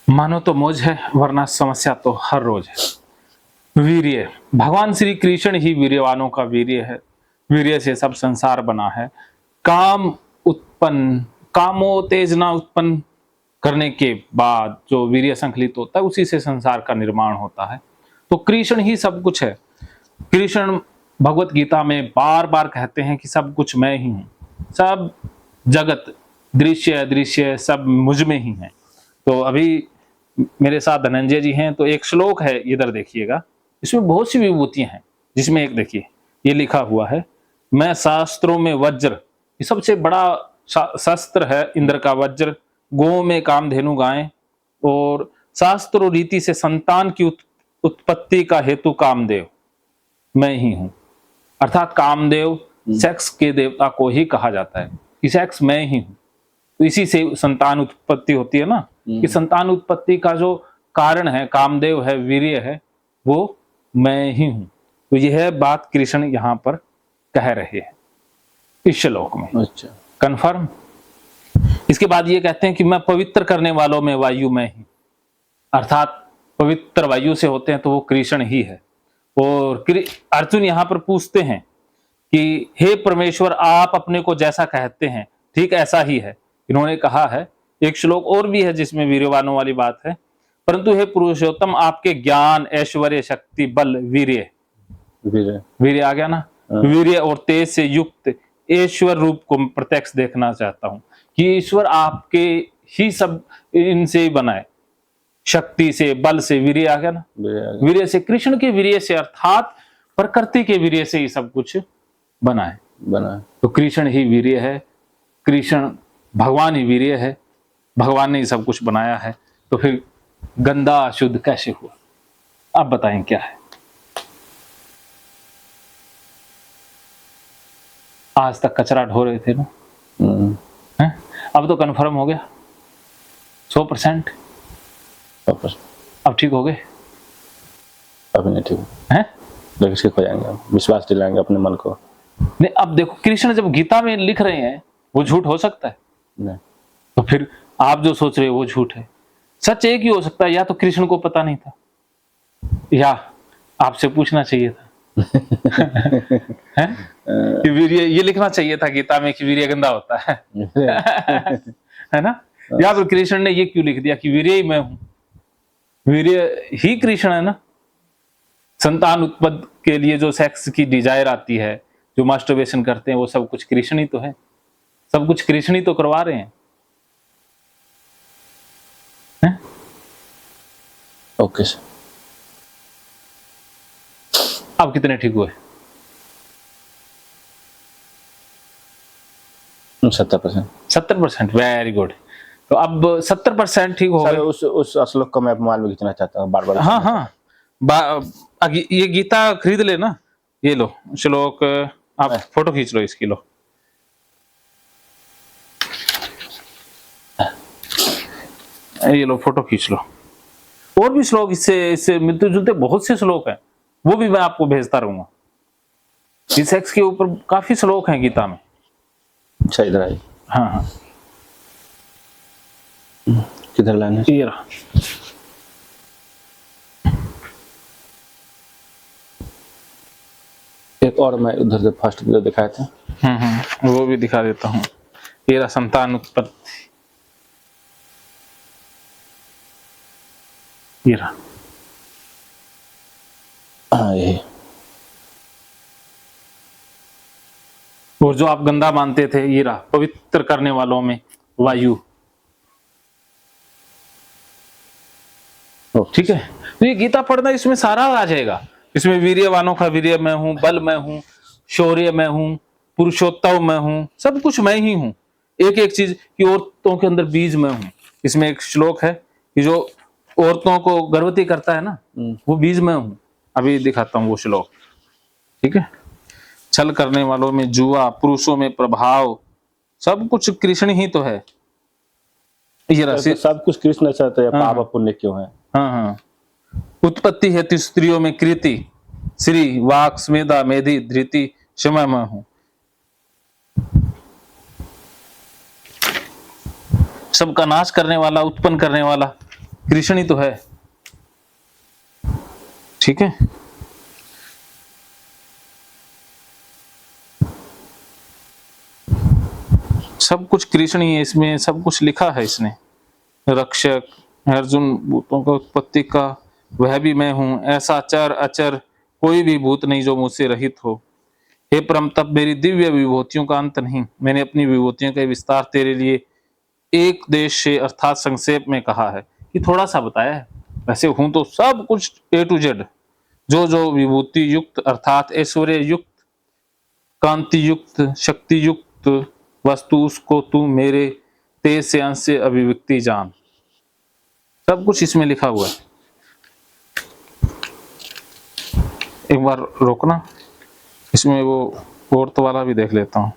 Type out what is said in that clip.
मानो तो मौज है, वरना समस्या तो हर रोज है। वीर्य, भगवान श्री कृष्ण ही वीर्यवानों का वीर्य है। वीर्य से सब संसार बना है। काम उत्पन्न, कामोत्तेजना उत्पन्न करने के बाद जो वीर्य संकलित होता है, उसी से संसार का निर्माण होता है। तो कृष्ण ही सब कुछ है। कृष्ण भगवत गीता में बार बार कहते हैं कि सब कुछ मैं ही हूं, सब जगत, दृश्य अदृश्य सब मुझ में ही है। तो अभी मेरे साथ धनंजय जी हैं, तो एक श्लोक है, इधर देखिएगा, इसमें बहुत सी विभूतियां हैं, जिसमें एक देखिए ये लिखा हुआ है, मैं शास्त्रों में वज्र, ये सबसे बड़ा शस्त्र है इंद्र का वज्र, गो में कामधेनु गायें, और शास्त्र और रीति से संतान की उत्पत्ति का हेतु कामदेव मैं ही हूं। अर्थात कामदेव सेक्स के देवता को ही कहा जाता है कि सेक्स मैं ही हूं। तो इसी से संतान उत्पत्ति होती है ना, कि संतान उत्पत्ति का जो कारण है कामदेव है, वीर्य है, वो मैं ही हूं। तो यह बात कृष्ण यहां पर कह रहे हैं इस श्लोक में। अच्छा, कन्फर्म। इसके बाद ये कहते हैं कि मैं पवित्र करने वालों में वायु में ही, अर्थात पवित्र वायु से होते हैं तो वो कृष्ण ही है। और अर्जुन यहां पर पूछते हैं कि हे परमेश्वर, आप अपने को जैसा कहते हैं ठीक ऐसा ही है। इन्होंने कहा है, एक श्लोक और भी है जिसमें वीर्यवानों वाली बात है, परंतु हे पुरुषोत्तम, आपके ज्ञान, ऐश्वर्य, शक्ति, बल, वीर्य, वीर्य आ गया ना, वीर्य और तेज से युक्त ईश्वर रूप को प्रत्यक्ष देखना चाहता हूं कि ईश्वर आपके ही सब इनसे ही बनाए, शक्ति से, बल से, वीर्य आ गया ना, वीर्य से, कृष्ण के वीर्य से, अर्थात प्रकृति के वीर्य से ही सब कुछ बना है। तो कृष्ण ही वीर्य है, कृष्ण भगवान ही वीर्य है, भगवान ने ही सब कुछ बनाया है। तो फिर गंदा अशुद्ध कैसे हुआ? आप बताएं क्या है? आज तक कचरा ढो रहे थे ना, हैं? अब तो कंफर्म हो गया 100%। अब ठीक हो गए? अभी नहीं ठीक हैं? लेकिन ठीक हो जाएंगे, विश्वास दिलाएंगे अपने मन को। नहीं, अब देखो कृष्ण जब गीता में लिख रहे हैं, वो झूठ हो सकता है? नहीं। तो फिर आप जो सोच रहे हो वो झूठ है। सच एक ही हो सकता है, या तो कृष्ण को पता नहीं था, या आपसे पूछना चाहिए था है? कि वीर्य, ये लिखना चाहिए था गीता में कि वीर्य गंदा होता है है ना? या फिर कृष्ण ने ये क्यों लिख दिया कि वीर्य ही मैं हूं? वीर्य ही कृष्ण है ना। संतान उत्पत्ति के लिए जो सेक्स की डिजायर आती है, जो मास्टरबेशन करते हैं, वो सब कुछ कृष्ण ही तो है, सब कुछ कृष्ण ही तो करवा रहे हैं। Okay sir. अब कितने ठीक हुए? 70%। 70%, वेरी गुड। तो अब 70% ठीक हो गए। उस श्लोक को मैं मोबाइल में खींचना चाहता हूँ बार-बार। हाँ हाँ, ये गीता खरीद ले ना, ये लो श्लोक, आप फोटो खींच लो इसकी, लो ये लो फोटो खींच लो। और भी श्लोक इससे मिलते जुलते बहुत से श्लोक हैं, वो भी मैं आपको भेजता रहूंगा। इस सेक्स के ऊपर काफी श्लोक हैं गीता में। अच्छा, इधर आइए। हाँ हाँ, किधर लाना है? ये रहा। एक और मैं उधर से फर्स्ट वीडियो दिखाया था, वो भी दिखा देता हूँ। ये रहा संतान उत्पत्ति, ये रहा। हाँ यही। और जो आप गंदा मानते थे, ये रहा पवित्र करने वालों में वायु। ठीक है, तो ये गीता पढ़ना, इसमें सारा आ जाएगा। इसमें वीर्यवानों का वीर्य मैं हूं, बल मैं हूं, शौर्य मैं हूं, पुरुषोत्तम मैं हूं, सब कुछ मैं ही हूं। एक एक चीज की, औरतों के अंदर बीज मैं हूं। इसमें एक श्लोक है कि जो औरतों को गर्भवती करता है ना, वो बीज मैं हूं। अभी दिखाता हूं वो श्लोक। ठीक है, छल करने वालों में जुआ, पुरुषों में प्रभाव, सब कुछ कृष्ण ही तो है। ये तो सब कुछ कृष्ण से है, पाप पुण्य क्यों है? हाँ हाँ, उत्पत्ति हेतु स्त्रियों में कृति, श्री, वाक, स्मेधा, मेधि, धृति, क्षमा मैं हूं। सबका नाश करने वाला, उत्पन्न करने वाला कृष्ण ही तो है। ठीक है, सब कुछ कृष्ण ही है, इसमें सब कुछ लिखा है इसने। रक्षक, अर्जुन, भूतों का उत्पत्ति का वह भी मैं हूं, ऐसा चर अचर कोई भी भूत नहीं जो मुझसे रहित हो। हे परम तप, मेरी दिव्य विभूतियों का अंत नहीं। मैंने अपनी विभूतियों का विस्तार तेरे लिए एक देश से अर्थात संक्षेप में कहा है, कि थोड़ा सा बताया है। वैसे हूं तो सब कुछ A to Z, जो जो विभूति युक्त अर्थात ऐश्वर्य युक्त, कांति युक्त, शक्ति युक्त वस्तु, उसको तू मेरे तेज से अंश से अभिव्यक्ति जान। सब कुछ इसमें लिखा हुआ है। एक बार रोकना, इसमें वो औरत वाला भी देख लेता हूं।